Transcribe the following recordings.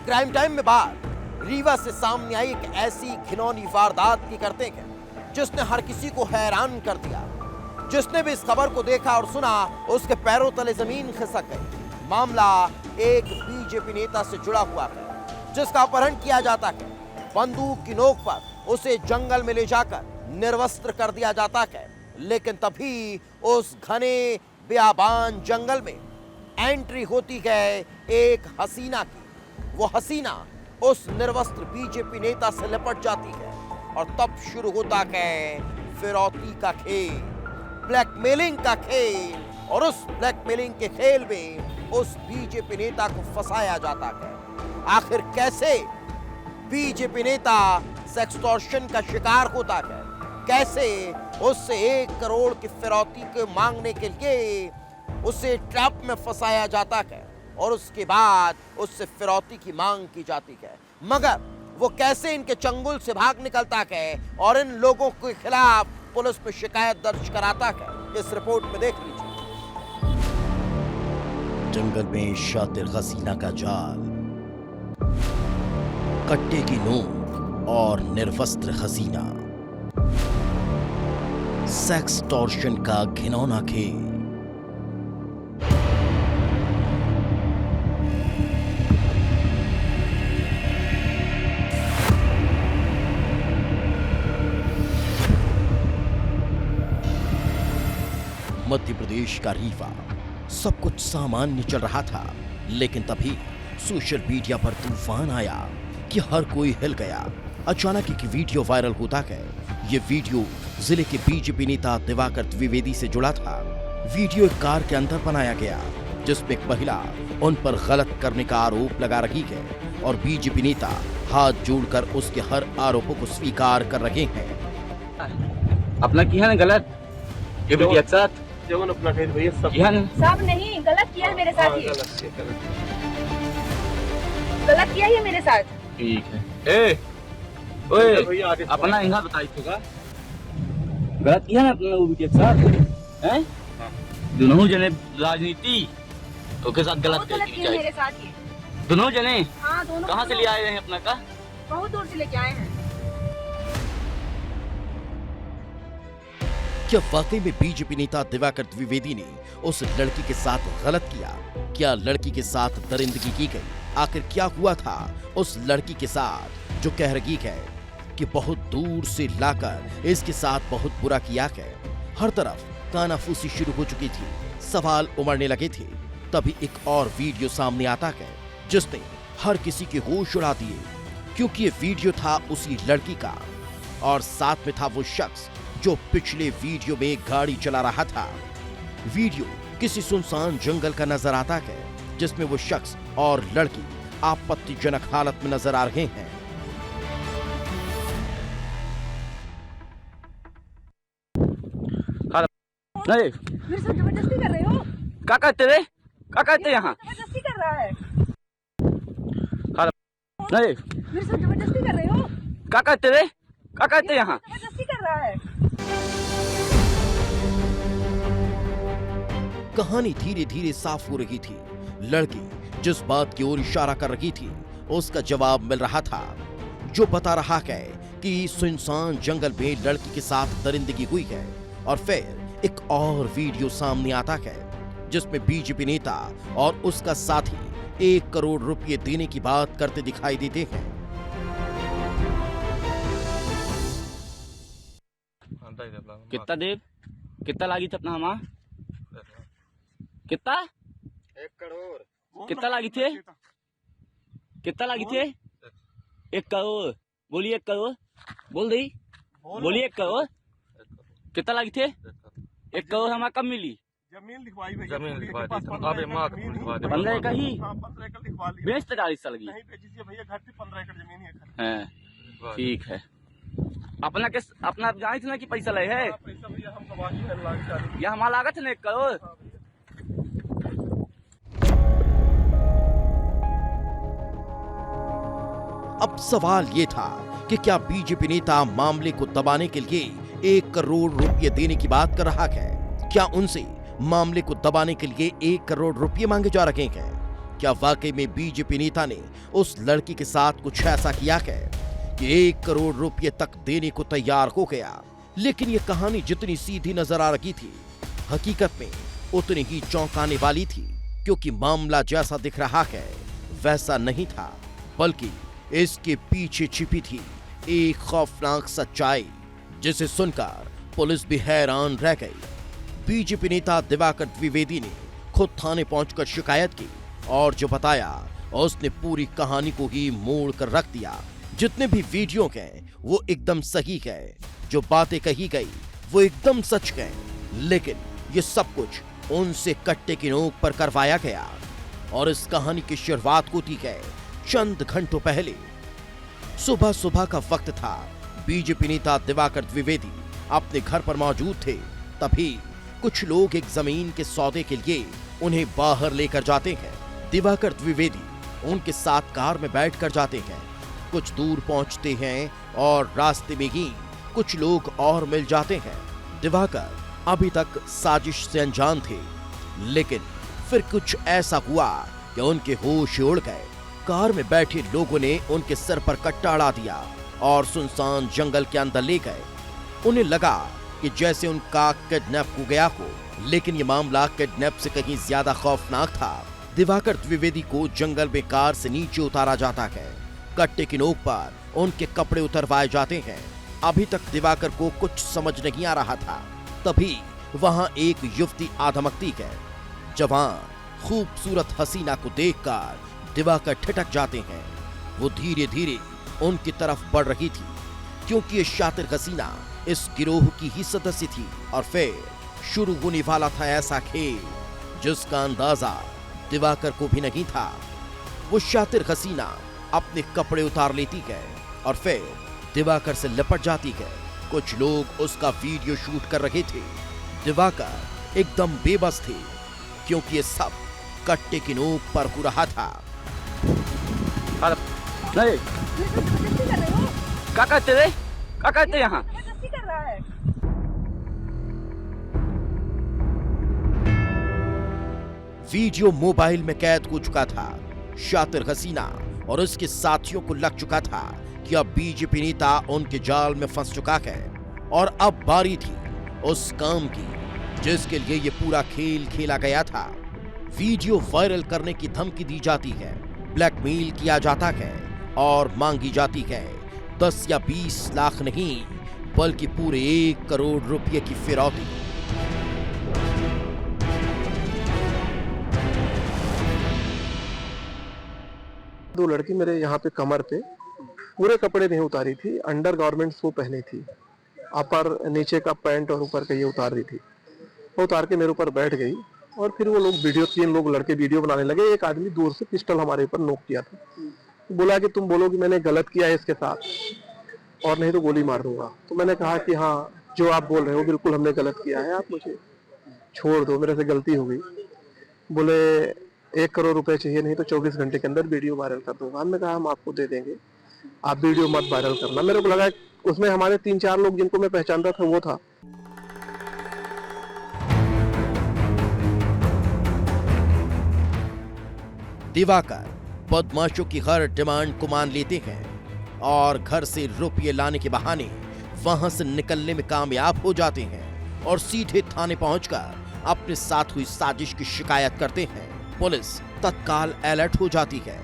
Crime time में बात रीवा से सामने आई एक ऐसी घिनौनी वारदात की करते हैं जिसने हर किसी को हैरान कर दिया। जिसने भी इस खबर को देखा और सुना उसके पैरों तले जमीन खिसक गई। मामला एक बीजेपी नेता से जुड़ा हुआ है जिसका अपहरण किया जाता है। बंदूक की नोक पर उसे जंगल में ले जाकर निर्वस्त्र कर दिया जाता है। लेकिन तभी उस घने बियाबान जंगल में एंट्री होती है एक हसीना की। वो हसीना उस निर्वस्त्र बीजेपी नेता से लिपट जाती है और तब शुरू होता है फिरौती का खेल, ब्लैकमेलिंग का खेल। और उस ब्लैकमेलिंग के खेल में उस बीजेपी नेता को फंसाया जाता है। आखिर कैसे बीजेपी नेता सेक्सटॉर्शन का शिकार होता है, कैसे उससे 1 करोड़ की फिरौती को मांगने के लिए उसे ट्रैप में फंसाया जाता है और उसके बाद उससे फिरौती की मांग की जाती है, मगर वो कैसे इनके चंगुल से भाग निकलता है और इन लोगों के खिलाफ पुलिस में शिकायत दर्ज कराता है, इस रिपोर्ट में देख लीजिए। जंगल में शातिर हसीना का जाल, कट्टे की नोक और निर्वस्त्र हसीना, सेक्स टॉर्शन का घिनौना खेल। मध्य प्रदेश का रीवा। सब कुछ सामान्य चल रहा था, लेकिन तभी सोशल मीडिया पर तूफान आया कि हर कोई हिल गया। अचानक एक वीडियो वायरल होता है। ये वीडियो जिले के बीजेपी नेता दिवाकर द्विवेदी से जुड़ा था। वीडियो एक कार के अंदर बनाया गया जिसमें एक महिला उन पर गलत करने का आरोप लगा रही है और बीजेपी नेता हाथ जोड़कर उसके हर आरोपों को स्वीकार कर रहे हैं। अपना किया ना गलत ये भी एक साथ अपना भैया सब नहीं गलत किया है मेरे साथ, गलत किया है मेरे साथ। ठीक है। ए ओए अपना यहाँ बताई होगा गलत किया ना अपना वो भी एक साथ हैं। दोनों जने राजनीति तो के साथ गलत गलत किया मेरे साथ ये दोनों जने। हाँ दोनों। कहाँ से ले आए हैं अपना का? बहुत दूर से लेके आए हैं। क्या वाकई में बीजेपी नेता दिवाकर द्विवेदी ने उस लड़की के साथ गलत किया? क्या लड़की के साथ दरिंदगी की गई? आखिर क्या हुआ था उस लड़की के साथ जो कह रही है कि बहुत दूर से लाकर इसके साथ बहुत बुरा किया है? हर तरफ कानाफूसी शुरू हो चुकी थी, सवाल उमड़ने लगे थे। तभी एक और वीडियो सामने आता है जिसने हर किसी के होश उड़ा दिए, क्योंकि ये वीडियो था उसी लड़की का और साथ में था वो शख्स जो पिछले वीडियो में गाड़ी चला रहा था। वीडियो किसी सुनसान जंगल का नजर आता है जिसमें वो शख्स और लड़की आपत्तिजनक हालत में नजर आ रहे हैं। नहीं मेरे साथ जबरदस्ती कर रहे हो? क्या कहते रे? क्या कहते यहाँ? जबरदस्ती कर रहा है। नहीं मेरे साथ जबरदस्ती कर रहे हो? क्या कहते रे? क्या कहते यहाँ? जबरदस्ती कर रहा है। कहानी धीरे धीरे साफ हो रही थी। लड़की जिस बात की ओर इशारा कर रही थी उसका जवाब मिल रहा था, जो बता रहा है कि सुनसान जंगल में लड़की के साथ दरिंदगी हुई है। और फिर एक और वीडियो सामने आता है जिसमें बीजेपी नेता और उसका साथी 1 करोड़ रुपए देने की बात करते दिखाई देते हैं। कितना देव? कितना लागी थे अपना हमारा? कितना? 1 करोड़। कितना लागी थे? कितना लागी थे? 1 करोड़। बोलिए 1 करोड़। बोल दी। बोलिए 1 करोड़। कितना लागी थे? 1 करोड़ हमारा कब मिली? जमीन लिखवाई भैया। जमीन लिखवा दी, अबे माँ को लिखवा दी। 15 एकड़ ही 15 एकड़ लिखवा ली। बेच तो 40 साल की नहीं बेची थी भैया, घर से 15 एकड़ जमीन है। है। ठीक है। अपना किस अपना जानी थी ना कि पैसा ले है? पैसा भैया हम गवाही है लाख। या हमारा लागत है ना 1 करोड़। अब सवाल ये था कि क्या बीजेपी नेता मामले को दबाने के लिए 1 करोड़ रुपए देने की बात कर रहा है? क्या उनसे मामले को दबाने के लिए 1 करोड़ रुपए मांगे जा रहे हैं? क्या वाकई में बीजेपी नेता ने उस लड़की के साथ कुछ ऐसा किया है कि 1 करोड़ रुपए तक देने को तैयार हो गया? लेकिन ये कहानी जितनी सीधी नजर आ रही थी, हकीकत में उतनी ही चौंकाने वाली थी, क्योंकि मामला जैसा दिख रहा है वैसा नहीं था, बल्कि इसके पीछे छिपी थी एक खौफनाक सच्चाई, जिसे सुनकर पुलिस भी हैरान रह गई। बीजेपी नेता दिवाकर द्विवेदी ने खुद थाने पहुंचकर शिकायत की और जो बताया उसने पूरी कहानी को ही मोड़ कर रख दिया। जितने भी वीडियो हैं वो एकदम सही है, जो बातें कही गई वो एकदम सच है, लेकिन ये सब कुछ उनसे कट्टे की नोक पर करवाया गया। और इस कहानी की शुरुआत होती है चंद घंटों पहले। सुबह सुबह का वक्त था। बीजेपी नेता दिवाकर द्विवेदी अपने घर पर मौजूद थे। तभी कुछ लोग एक जमीन के सौदे के लिए उन्हें बाहर लेकर जाते हैं। दिवाकर द्विवेदी उनके साथ कार में बैठकर जाते हैं। कुछ दूर पहुंचते हैं और रास्ते में ही कुछ लोग और मिल जाते हैं। दिवाकर अभी तक साजिश से अनजान थे, लेकिन फिर कुछ ऐसा हुआ कि उनके होश उड़ गए। कार में बैठे लोगों ने उनके सर पर कट्टा अड़ा दिया और सुनसान जंगल के अंदर ले गए। उन्हें लगा कि जैसे उनका किडनैप हो गया हो, लेकिन ये मामला किडनैप से कहीं ज्यादा खौफनाक था। दिवाकर द्विवेदी को जंगल में कार से नीचे उतारा जाता है। कट्टे की नोक पर उनके कपड़े उतरवाए जाते हैं। अभी तक दिवाकर को कुछ समझ नहीं आ रहा था। तभी वहां एक युवती आधमकती है। जवान खूबसूरत हसीना को देखकर दिवाकर ठिठक जाते हैं। वो धीरे धीरे उनकी तरफ बढ़ रही थी, क्योंकि ये शातिर हसीना इस गिरोह की ही सदस्य थी। और फिर शुरू होने वाला था ऐसा खेल जिसका अंदाजा दिवाकर को भी नहीं था। वो शातिर हसीना अपने कपड़े उतार लेती है और फिर दिवाकर से लिपट जाती है। कुछ लोग उसका वीडियो शूट कर रहे थे। दिवाकर एकदम बेबस थे, क्योंकि ये सब कट्टे की नोक पर हो रहा था। नहीं जबरदस्ती कर रहे हो? क्या कहते रे? क्या कहते यहाँ? जबरदस्ती कर रहा है। वीडियो मोबाइल में कैद हो चुका था। शातिर हसीना और उसके साथियों को लग चुका था कि अब बीजेपी नेता उनके जाल में फंस चुका है और अब बारी थी उस काम की जिसके लिए ये पूरा खेल खेला गया था। वीडियो वायरल करने की धमकी दी जाती है, ब्लैकमेल किया जाता है और मांगी जाती है 10 या 20 लाख नहीं, बल्कि पूरे 1 करोड़ रुपए की फिरौती। दो लड़की मेरे यहाँ पे कमर पे पूरे कपड़े नहीं उतारी थी, अंडर गारमेंट्स वो पहनी थी, अपर नीचे का पैंट और ऊपर का ये उतार रही थी। वो उतार के मेरे ऊपर बैठ गई और फिर वो लोग वीडियो, 3 लोग लड़के वीडियो बनाने लगे। एक आदमी दूर से पिस्टल हमारे ऊपर नोक किया था, बोला कि तुम बोलो कि मैंने गलत किया है इसके साथ और नहीं तो गोली मार दूंगा। तो मैंने कहा कि हाँ, जो आप बोल रहे हो बिल्कुल हमने गलत किया है, आप मुझे छोड़ दो, मेरे से गलती हो गई। बोले 1 करोड़ रुपए चाहिए, नहीं तो 24 घंटे के अंदर वीडियो वायरल कर दूंगा। हमने कहा हम आपको दे देंगे, आप वीडियो मत वायरल करना। मेरे को लगा उसमें हमारे 3-4 लोग जिनको मैं पहचानता था वो था। दिवाकर बदमाशों की हर डिमांड को मान लेते हैं और घर से रुपये लाने के बहाने वहां से निकलने में कामयाब हो जाते हैं और सीधे थाने पहुंचकर अपने साथ हुई साजिश की शिकायत करते हैं। पुलिस तत्काल अलर्ट हो जाती है।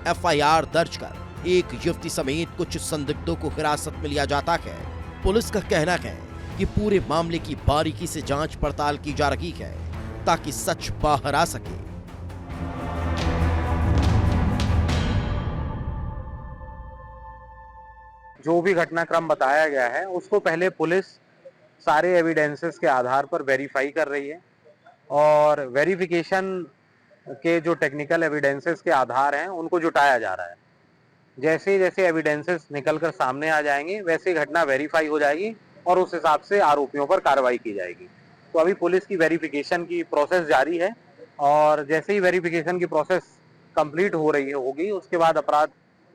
एफआईआर दर्ज कर एक युवती समेत कुछ संदिग्धों को हिरासत में लिया जाता है। पुलिस का कहना है कि पूरे मामले की बारीकी से जांच पड़ताल की जा रही है ताकि सच बाहर आ सके। जो भी घटनाक्रम बताया गया है उसको पहले पुलिस सारे एविडेंसेस के आधार पर वेरीफाई कर रही है और वेरिफिकेशन के जो टेक्निकल एविडेंसेस के आधार हैं उनको जुटाया जा रहा है। जैसे जैसे एविडेंसेस निकलकर सामने आ जाएंगे वैसे घटना वेरीफाई हो जाएगी और उस हिसाब से आरोपियों पर कार्रवाई की जाएगी। तो अभी पुलिस की वेरिफिकेशन की प्रोसेस जारी है और जैसे ही वेरिफिकेशन की प्रोसेस कंप्लीट हो रही होगी उसके बाद अपराध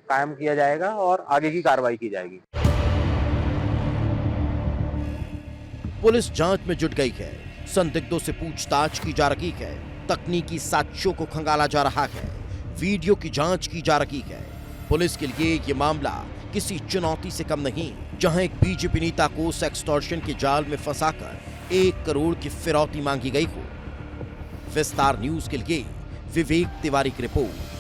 कायम किया जाएगा और आगे की कार्रवाई की जाएगी। पुलिस जांच में जुट गई है। संदिग्धों से पूछताछ की जा रही है। तकनीकी साक्ष्यों को खंगाला जा रहा है। वीडियो की जांच की जा रही है। पुलिस के लिए ये मामला किसी चुनौती से कम नहीं, जहां एक बीजेपी नेता को सेक्सटॉर्शन के जाल में फंसाकर 1 करोड़ की फिरौती मांगी गई हो। विस्तार न्यूज के लिए विवेक तिवारी की रिपोर्ट।